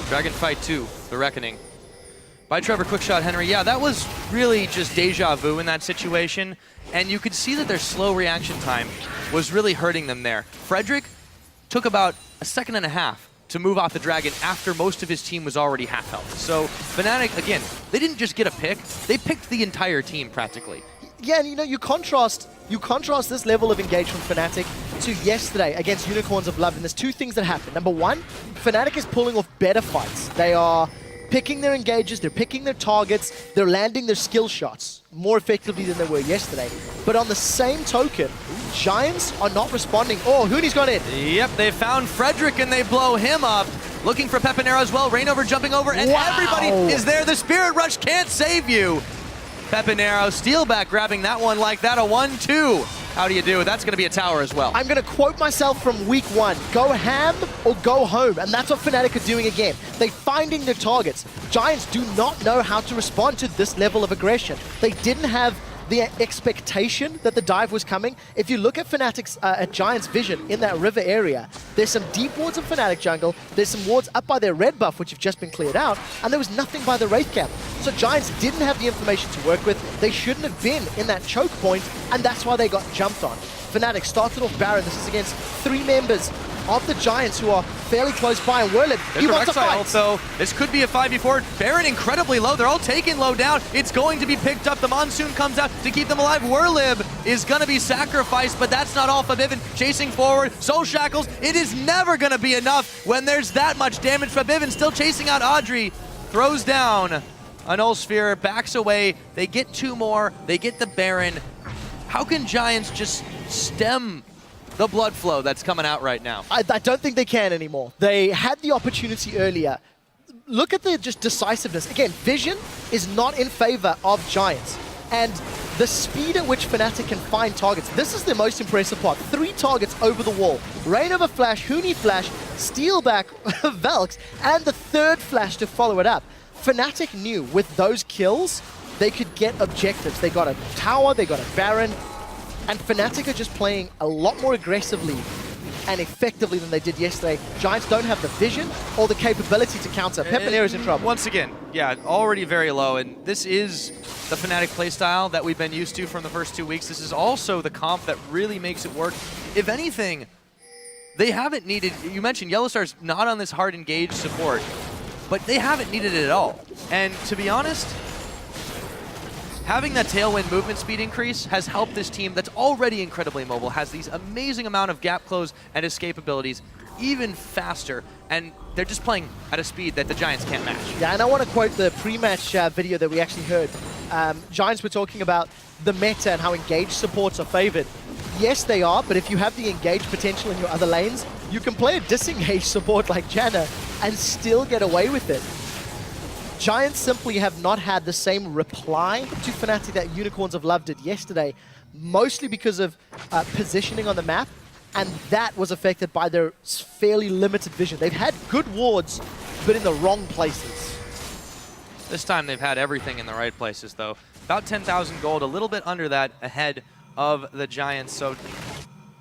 Dragon Fight 2, The Reckoning. By Trevor Quickshot Henry. Yeah, that was really just deja vu in that situation, and you could see that their slow reaction time was really hurting them there. Frederick took about a second and a half to move off the Dragon after most of his team was already half health. So Fnatic, again, they didn't just get a pick, they picked the entire team practically. Yeah, and you know, you contrast this level of engagement from Fnatic to yesterday against Unicorns of Love, and there's two things that happen. Number one, Fnatic is pulling off better fights. They are picking their engages, they're picking their targets, they're landing their skill shots more effectively than they were yesterday. But on the same token, Giants are not responding. Oh, Huni's gone in. Yep, they found Frederick and they blow him up. Looking for Pepinero as well. Reignover jumping over, and everybody is there. The Spirit Rush can't save you. Pepinero, Steelback grabbing that one like that, a 1-2. How do you do? That's going to be a tower as well. I'm going to quote myself from week one. Go ham or go home. And that's what Fnatic are doing again. They're finding their targets. Giants do not know how to respond to this level of aggression. They didn't have the expectation that the dive was coming. If you look at Fnatic's, at Giants' vision in that river area, there's some deep wards in Fnatic jungle, there's some wards up by their red buff, which have just been cleared out, and there was nothing by the Wraith camp. So Giants didn't have the information to work with, they shouldn't have been in that choke point, and that's why they got jumped on. Fnatic started off Baron. This is against 3 members of the Giants who are fairly close by, and Whirlib, he wants a fight. Also, this could be a 5v4. Baron incredibly low. They're all taking low down. It's going to be picked up. The Monsoon comes out to keep them alive. Whirlib is going to be sacrificed, but that's not all for Vivin. Chasing forward. Soul Shackles. It is never going to be enough when there's that much damage for Vivin. Still chasing out Audrey. Throws down a Null Sphere. Backs away. They get 2 more. They get the Baron. How can Giants just stem the blood flow that's coming out right now? I don't think they can anymore. They had the opportunity earlier. Look at the just decisiveness. Again, vision is not in favor of Giants. And the speed at which Fnatic can find targets, this is the most impressive part. 3 targets over the wall. Reignover flash, Huni flash, Steelback, Velx, and the 3rd flash to follow it up. Fnatic knew with those kills, they could get objectives. They got a tower, they got a Baron, and Fnatic are just playing a lot more aggressively and effectively than they did yesterday. Giants don't have the vision or the capability to counter. Pepinero's in trouble. Once again, yeah, already very low, and this is the Fnatic playstyle that we've been used to from the first 2 weeks. This is also the comp that really makes it work. If anything, they haven't needed, you mentioned Yellowstar's not on this hard engage support. but they haven't needed it at all. And to be honest, having that tailwind movement speed increase has helped this team that's already incredibly mobile, has these amazing amount of gap close and escape abilities even faster, and they're just playing at a speed that the Giants can't match. Yeah, and I want to quote the pre-match video that we actually heard. Giants were talking about the meta and how engaged supports are favored. Yes, they are, but if you have the engaged potential in your other lanes, you can play a disengaged support like Janna and still get away with it. Giants simply have not had the same reply to Fnatic that Unicorns of Love did yesterday, mostly because of positioning on the map, and that was affected by their fairly limited vision. They've had good wards, but in the wrong places. This time they've had everything in the right places, though. About 10,000 gold, a little bit under that, ahead of the Giants. So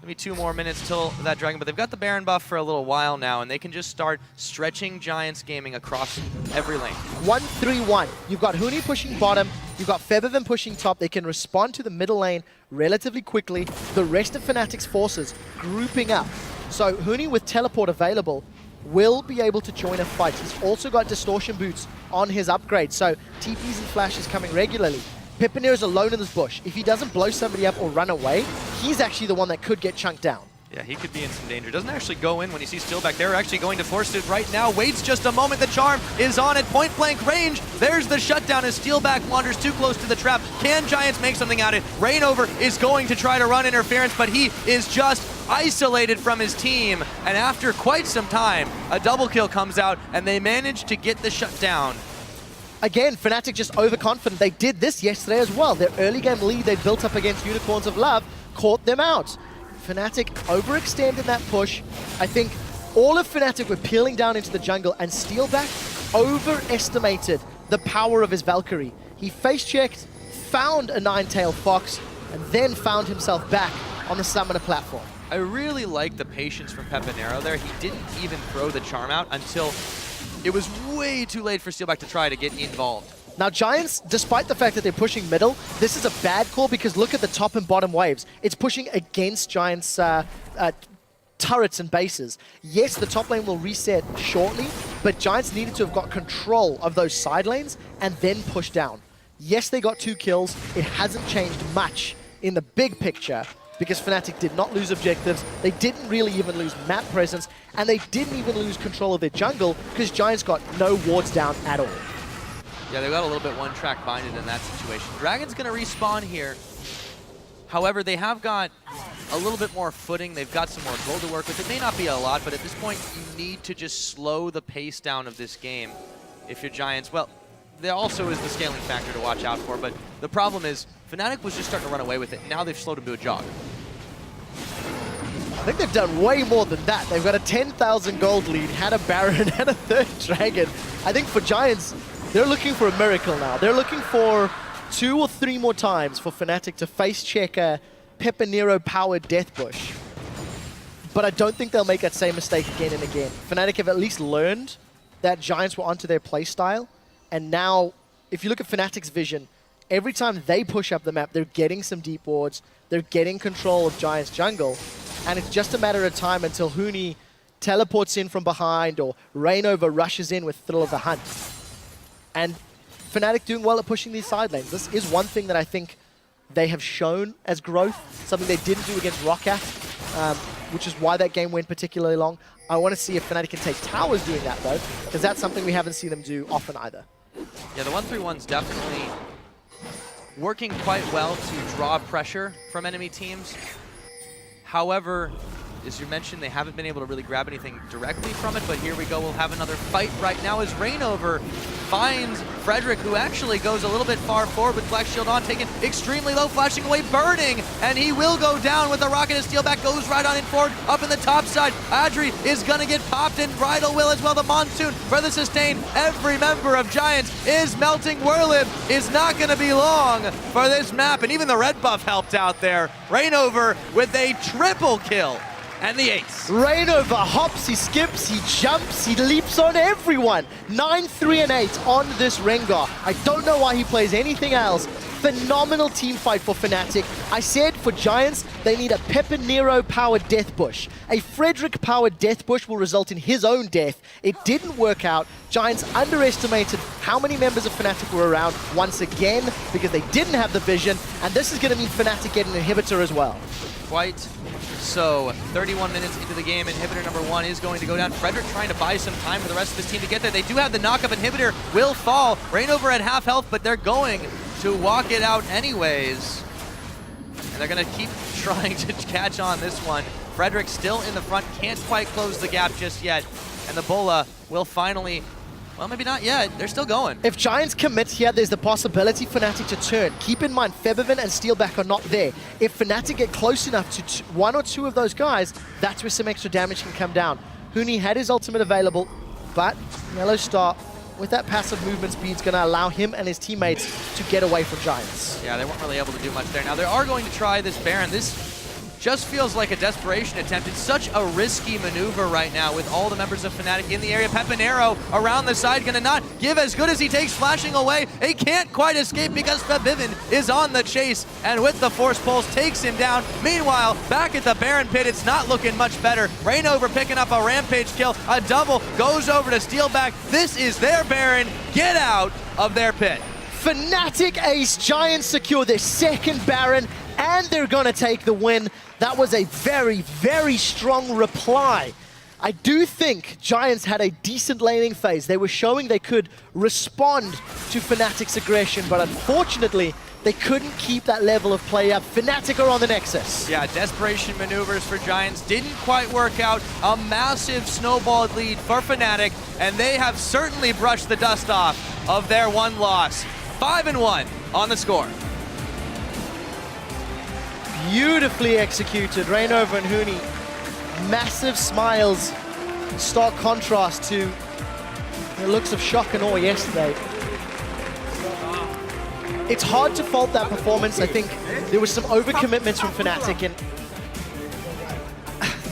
maybe 2 more minutes till that Dragon, but they've got the Baron buff for a little while now, and they can just start stretching Giants gaming across every lane. 1-3-1. You've got Huni pushing bottom, you've got Featherman pushing top. They can respond to the middle lane relatively quickly. The rest of Fnatic's forces grouping up. So Huni with teleport available will be able to join a fight. He's also got distortion boots on his upgrade, so TPs and flashes coming regularly. Pepinero is alone in this bush. If he doesn't blow somebody up or run away, he's actually the one that could get chunked down. Yeah, he could be in some danger. Doesn't actually go in when he sees Steelback. They're actually going to force it right now. Waits just a moment. The charm is on at point blank range. There's the shutdown as Steelback wanders too close to the trap. Can Giants make something out of it? Reignover is going to try to run interference, but he is just isolated from his team. And after quite some time, a double kill comes out, and they manage to get the shutdown. Again, Fnatic just overconfident. They did this yesterday as well. Their early game lead they built up against Unicorns of Love caught them out. Fnatic overextended that push. I think all of Fnatic were peeling down into the jungle, and Steelback overestimated the power of his Valkyrie. He face-checked, found a nine-tailed fox, and then found himself back on the summoner platform. I really like the patience from Pepinero there. He didn't even throw the charm out until it was way too late for Steelback to try to get involved. Now Giants, despite the fact that they're pushing middle, this is a bad call because look at the top and bottom waves. It's pushing against Giants' turrets and bases. Yes, the top lane will reset shortly, but Giants needed to have got control of those side lanes and then push down. Yes, they got 2 kills. It hasn't changed much in the big picture because Fnatic did not lose objectives. They didn't really even lose map presence, and they didn't even lose control of their jungle because Giants got no wards down at all. Yeah, they got a little bit one-track minded in that situation. Dragon's going to respawn here. However, they have got a little bit more footing. They've got some more gold to work with. It may not be a lot, but at this point, you need to just slow the pace down of this game if you're Giants. Well, there also is the scaling factor to watch out for, but the problem is Fnatic was just starting to run away with it. Now they've slowed him to a jog. I think they've done way more than that. They've got a 10,000 gold lead, had a Baron, and a 3rd Dragon. I think for Giants, they're looking for a miracle now. They're looking for 2 or 3 more times for Fnatic to face-check a Pepinero-powered Death Bush. But I don't think they'll make that same mistake again and again. Fnatic have at least learned that Giants were onto their playstyle, and now, if you look at Fnatic's vision, every time they push up the map, they're getting some deep wards, they're getting control of Giants' jungle, and it's just a matter of time until Huni teleports in from behind or Reignover rushes in with Thrill of the Hunt. And Fnatic doing well at pushing these side lanes. This is one thing that I think they have shown as growth, something they didn't do against Roccat, which is why that game went particularly long. I want to see if Fnatic can take towers doing that, though, because that's something we haven't seen them do often either. Yeah, the 1-3-1's definitely working quite well to draw pressure from enemy teams. However, as you mentioned, they haven't been able to really grab anything directly from it, but here we go. We'll have another fight right now as Reignover finds Frederick, who actually goes a little bit far forward with Black Shield on, taken extremely low, flashing away, burning, and he will go down with the rocket as Steelback goes right on in forward, up in the top side. Adri is going to get popped, and Bridal will as well. The Monsoon for the sustain. Every member of Giants is melting. Whirlib is not going to be long for this map, and even the red buff helped out there. Reignover with a triple kill. And the ace. Reignover hops, he skips, he jumps, he leaps on everyone. 9, 3, and 8 on this Rengar. I don't know why he plays anything else. phenomenal team fight for Fnatic. I said for Giants, they need a Pepinero-powered Death Bush. A Frederick-powered Death Bush will result in his own death. It didn't work out. Giants underestimated how many members of Fnatic were around once again because they didn't have the vision, and this is going to mean Fnatic get an inhibitor as well. Quite so. 31 minutes into the game, inhibitor number 1 is going to go down. Frederick trying to buy some time for the rest of his team to get there. They do have the knockup. Inhibitor will fall. Reignover at half health, but they're going to walk it out anyways. And they're going to keep trying to catch on this one. Frederick still in the front, can't quite close the gap just yet. And the Bola will finally, well, maybe not yet. They're still going. If Giants commit here, there's the possibility Fnatic to turn. Keep in mind, Febiven and Steelback are not there. If Fnatic get close enough to one or two of those guys, that's where some extra damage can come down. Huni had his ultimate available, but Yellow Star, with that passive movement speed, is going to allow him and his teammates to get away from Giants. Yeah, they weren't really able to do much there. Now, they are going to try this Baron. This just feels like a desperation attempt. It's such a risky maneuver right now with all the members of Fnatic in the area. Pepinero around the side, gonna not give as good as he takes, flashing away. He can't quite escape because Febiven is on the chase, and with the Force Pulse takes him down. Meanwhile, back at the Baron pit, it's not looking much better. Reignover picking up a Rampage kill. A double goes over to Steelback. This is their Baron. Get out of their pit. Fnatic ace, Giants secure their second Baron, and they're gonna take the win. That was a very, very strong reply. I do think Giants had a decent laning phase. They were showing they could respond to Fnatic's aggression, but unfortunately, they couldn't keep that level of play up. Fnatic are on the Nexus. Yeah, desperation maneuvers for Giants didn't quite work out. A massive snowballed lead for Fnatic, and they have certainly brushed the dust off of their one loss. 5-1 on the score. Beautifully executed. Reignover and Huni, massive smiles. Stark contrast to the looks of shock and awe yesterday. It's hard to fault that performance. I think there was some overcommitments from Fnatic and,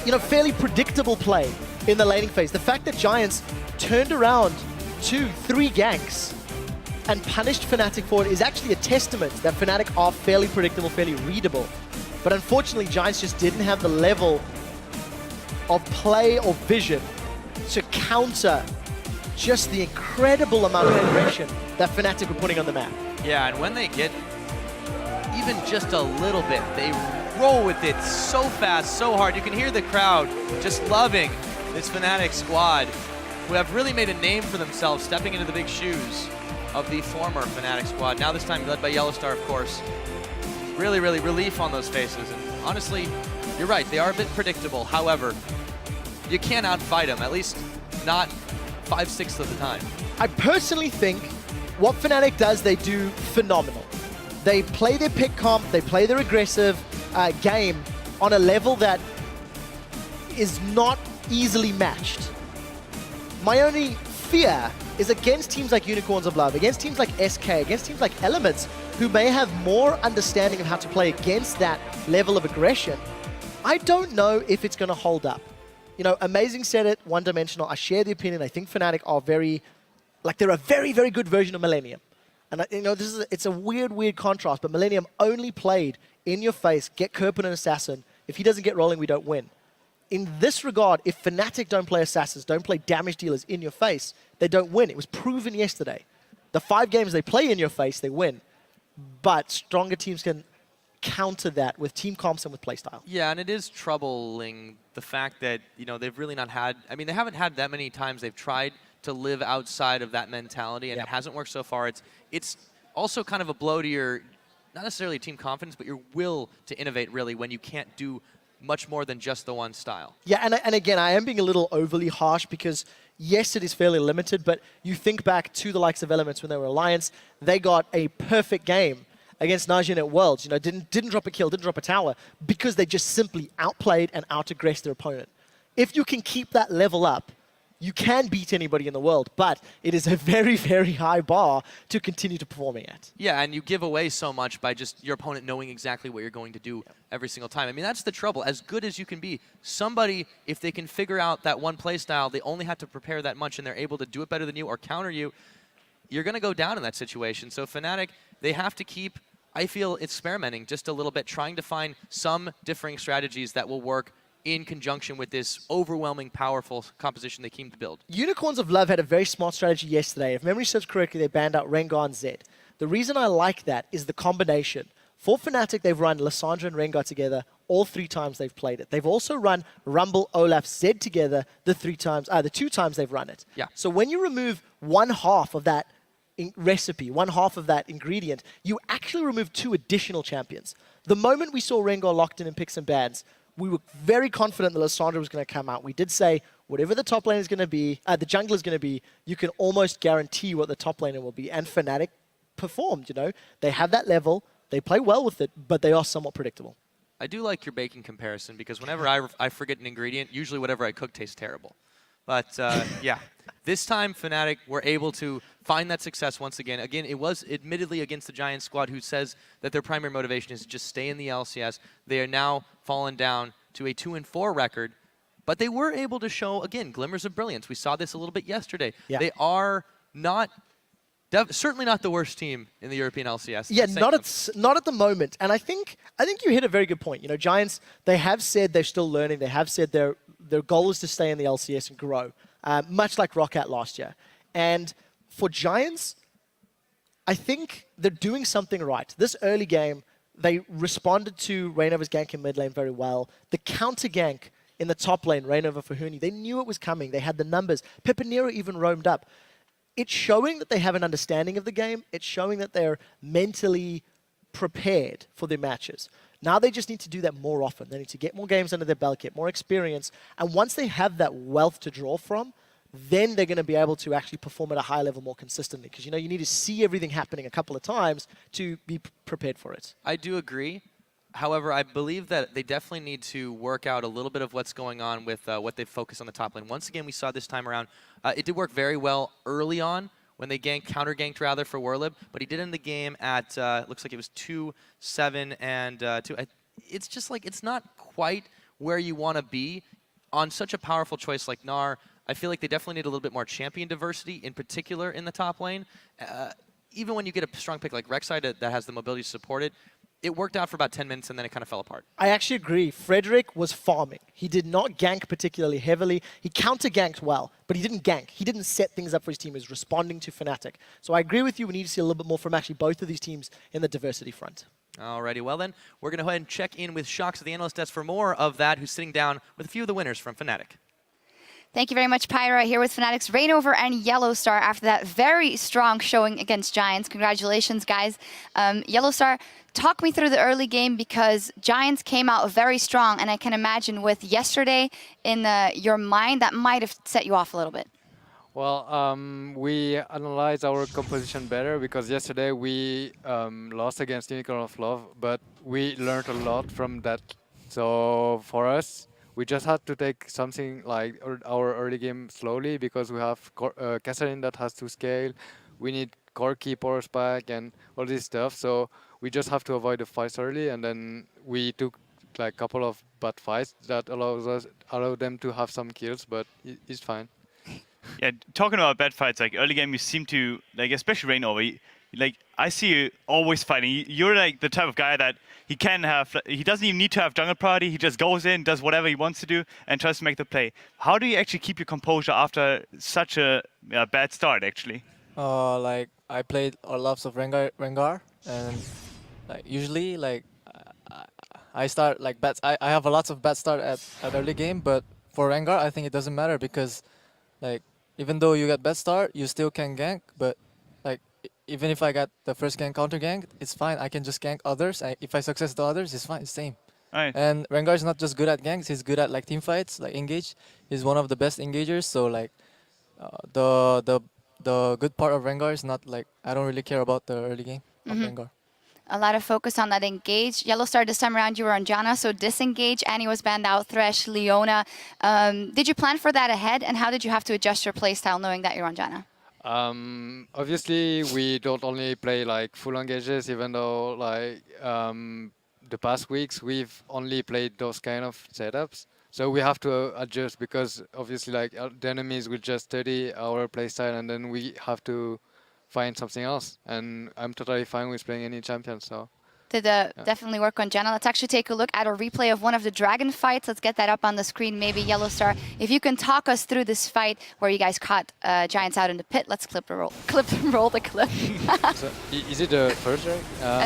you know, fairly predictable play in the laning phase. The fact that Giants turned around 2-3 ganks and punished Fnatic for it is actually a testament that Fnatic are fairly predictable, fairly readable. But unfortunately, Giants just didn't have the level of play or vision to counter just the incredible amount of aggression that Fnatic were putting on the map. Yeah, and when they get even just a little bit, they roll with it so fast, so hard. You can hear the crowd just loving this Fnatic squad, who have really made a name for themselves, stepping into the big shoes of the former Fnatic squad. Now this time led by Yellowstar, of course. Really, really relief on those faces. And honestly, you're right, they are a bit predictable. However, you can't outfight them, at least not 5/6 of the time. I personally think what Fnatic does, they do phenomenal. They play their pick comp, they play their aggressive game on a level that is not easily matched. My only fear is against teams like Unicorns of Love, against teams like SK, against teams like Elements, who may have more understanding of how to play against that level of aggression. I don't know if it's going to hold up. You know, Amazing said it, one-dimensional. I share the opinion. I think Fnatic are they're a very, very good version of Millennium. And you know, it's a weird, weird contrast, but Millennium only played in your face, get Kerpen an assassin. If he doesn't get rolling, we don't win. In this regard, if Fnatic don't play assassins, don't play damage dealers in your face, they don't win. It was proven yesterday. The 5 games they play in your face, they win. But stronger teams can counter that with team comps and with playstyle. Yeah, and it is troubling the fact that, you know, they've really not had, I mean, they haven't had that many times they've tried to live outside of that mentality, and it hasn't worked so far. It's also kind of a blow to your, not necessarily team confidence, but your will to innovate, really, when you can't do much more than just the one style. Yeah, and again, I am being a little overly harsh because, yes, it is fairly limited, but you think back to the likes of Elements when they were Alliance, they got a perfect game against Najin at Worlds. You know, didn't drop a kill, didn't drop a tower, because they just simply outplayed and outaggressed their opponent. If you can keep that level up, you can beat anybody in the world, but it is a very, very high bar to continue to performing at. Yeah, and you give away so much by just your opponent knowing exactly what you're going to do every single time. I mean, that's the trouble. As good as you can be, somebody, if they can figure out that one play style, they only have to prepare that much and they're able to do it better than you or counter you, you're going to go down in that situation. So Fnatic, they have to keep I feel experimenting just a little bit, trying to find some differing strategies that will work in conjunction with this overwhelming, powerful composition they came to build. Unicorns of Love had a very smart strategy yesterday. If memory serves correctly, they banned out Rengar and Zed. The reason I like that is the combination. For Fnatic, they've run Lissandra and Rengar together all 3 times they've played it. They've also run Rumble, Olaf, Zed together the 2 times they've run it. Yeah. So when you remove one half of that recipe, one half of that ingredient, you actually remove 2 additional champions. The moment we saw Rengar locked in picks and bans, we were very confident that Lissandra was going to come out. We did say, whatever the top lane is going to be, the jungle is going to be, you can almost guarantee what the top laner will be. And Fnatic performed, you know. They have that level, they play well with it, but they are somewhat predictable. I do like your baking comparison because whenever I forget an ingredient, usually whatever I cook tastes terrible. But yeah, this time Fnatic were able to find that success once again. Again, it was admittedly against the Giants squad who says that their primary motivation is to just stay in the LCS. They are now fallen down to a 2-4 record, but they were able to show, again, glimmers of brilliance. We saw this a little bit yesterday. Yeah. They are not... certainly not the worst team in the European LCS. Yeah, not at the moment. And I think you hit a very good point. You know, Giants, they have said they're still learning. They have said their goal is to stay in the LCS and grow, much like Roccat last year. And for Giants, I think they're doing something right. This early game, they responded to Reignover's gank in mid lane very well. The counter gank in the top lane, Reignover for Huni, they knew it was coming. They had the numbers. Pepinero even roamed up. It's showing that they have an understanding of the game. It's showing that they're mentally prepared for their matches. Now they just need to do that more often. They need to get more games under their belt, get more experience. And once they have that wealth to draw from, then they're going to be able to actually perform at a high level more consistently. Because, you know, you need to see everything happening a couple of times to be prepared for it. I do agree. However, I believe that they definitely need to work out a little bit of what's going on with what they focus on the top lane. Once again, we saw this time around, it did work very well early on when they counter-ganked rather for Warlib, but he did end the game at, looks like it was 2-7 and 2. It's just like, it's not quite where you want to be on such a powerful choice like Gnar. I feel like they definitely need a little bit more champion diversity, in particular in the top lane. Even when you get a strong pick like Rek'Sai that has the mobility to support it, it worked out for about 10 minutes and then it kind of fell apart. I actually agree. Frederick was farming. He did not gank particularly heavily. He counter-ganked well, but he didn't gank. He didn't set things up for his team. He was responding to Fnatic. So I agree with you. We need to see a little bit more from actually both of these teams in the diversity front. Alrighty, well then, we're going to go ahead and check in with Shox at the analyst desk for more of that, who's sitting down with a few of the winners from Fnatic. Thank you very much, Pyra, here with Fnatic's Reignover and Yellowstar after that very strong showing against Giants. Congratulations, guys. Yellowstar, talk me through the early game because Giants came out very strong, and I can imagine with yesterday in your mind, that might have set you off a little bit. Well, we analyzed our composition better because yesterday we lost against Unicorn of Love, but we learned a lot from that. So for us, we just had to take something like our early game slowly because we have Kassadin that has to scale. We need core keepers back and all this stuff. So we just have to avoid the fights early, and then we took like a couple of bad fights that allow them to have some kills, but it's fine. Yeah, talking about bad fights, like early game, you seem to, like, especially Reignover, like, I see you always fighting. You're like the type of guy that he doesn't even need to have jungle priority. He just goes in, does whatever he wants to do, and tries to make the play. How do you actually keep your composure after such a bad start, actually? Like, I played lots of Rengar, and like usually, like, I start like bad. I have a lots of bad start at early game, but for Rengar, I think it doesn't matter because, like, even though you get bad start, you still can gank. But like, even if I got the first gank counter gank, it's fine. I can just gank others. If I success the others, it's fine. It's same. Right. And Rengar is not just good at ganks. He's good at like team fights, like engage. He's one of the best engagers. So like, the good part of Rengar is not like I don't really care about the early game of Rengar. A lot of focus on that engage. Yellowstar this time around, you were on Janna, so disengage. Annie was banned out, Thresh, Leona. Did you plan for that ahead, and how did you have to adjust your playstyle knowing that you're on Janna? Obviously, we don't only play like full engages, even though like the past weeks we've only played those kind of setups. So we have to adjust because obviously like the enemies will just study our playstyle, and then we have to find something else. And I'm totally fine with playing any champion. So Did definitely work on Janna. Let's actually take a look at a replay of one of the dragon fights. Let's get that up on the screen, maybe Yellow Star. If you can talk us through this fight where you guys caught Giants out in the pit, let's clip and roll the clip. So, is it the first drag?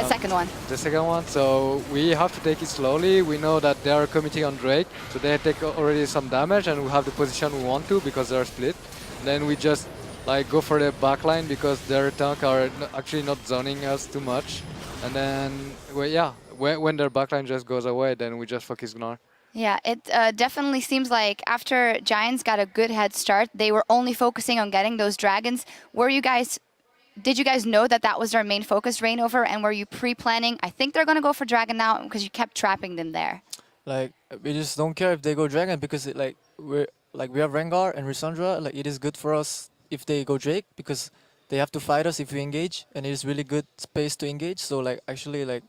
Second one. The second one. So we have to take it slowly. We know that they are committing on Drake, so they take already some damage, and we have the position we want to because they're split. Then we just like go for the backline because their tank are actually not zoning us too much. And then, well, yeah, when their backline just goes away, then we just focus Gnar. Yeah, it definitely seems like after Giants got a good head start, they were only focusing on getting those dragons. Did you guys know that that was their main focus, Reignover, and were you pre-planning? I think they're gonna go for dragon now because you kept trapping them there. Like we just don't care if they go dragon because we have Rengar and Rissandra. Like it is good for us if they go Drake because they have to fight us if we engage, and it is really good space to engage. So like actually like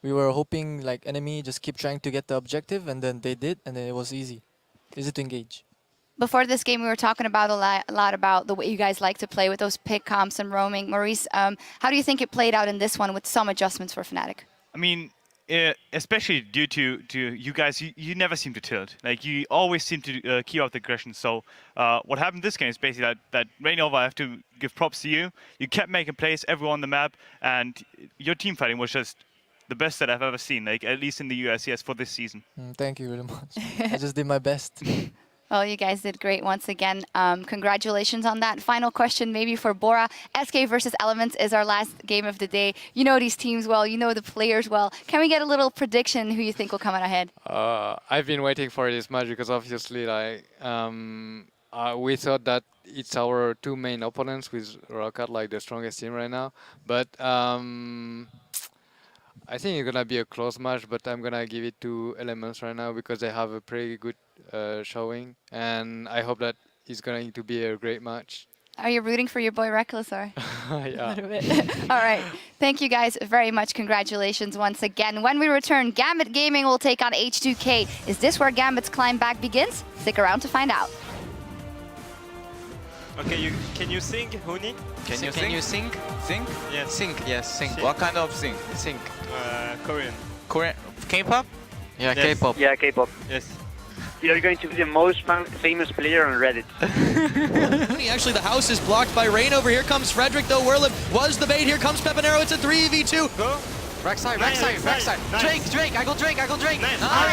we were hoping like enemy just keep trying to get the objective, and then they did, and then it was easy to engage. Before this game, we were talking about a lot about the way you guys like to play with those pick comps and roaming. Maurice, how do you think it played out in this one with some adjustments for Fnatic? I mean, especially due to you guys, you never seem to tilt. Like you always seem to keep up the aggression. So what happened this game is basically that Reignover, I have to give props to you. You kept making plays everywhere on the map, and your team fighting was just the best that I've ever seen. Like at least in the LCS for this season. Thank you very much. I just did my best. Well, you guys did great once again. Congratulations on that. Final question maybe for Bora. SK versus Elements is our last game of the day. You know these teams well. You know the players well. Can we get a little prediction who you think will come out ahead? I've been waiting for this match because obviously like we thought that it's our two main opponents with Rocket like the strongest team right now. But I think it's gonna be a close match, but I'm gonna give it to Elements right now because they have a pretty good showing, and I hope that it's going to be a great match. Are you rooting for your boy Reckless or? Yeah. A little bit. All right. Thank you guys very much. Congratulations once again. When we return, Gambit Gaming will take on H2K. Is this where Gambit's climb back begins? Stick around to find out. Okay, can you sing, Huni? Can you sing? Sing? Yes. Sing, yes, sing. Sing. What kind of sing? Sing. Korean. Korean? K-pop? Yeah, Yes. K-pop. Yeah, K-pop. Yes. You're going to be the most famous player on Reddit. Actually, the house is blocked by Reignover. Here comes Frederick, though. Werlip was the bait. Here comes Pepinero. It's a 3v2. Go. Backside, Nine, backside, nine, backside. nine. Drake, I go Drake. Nine. Ah.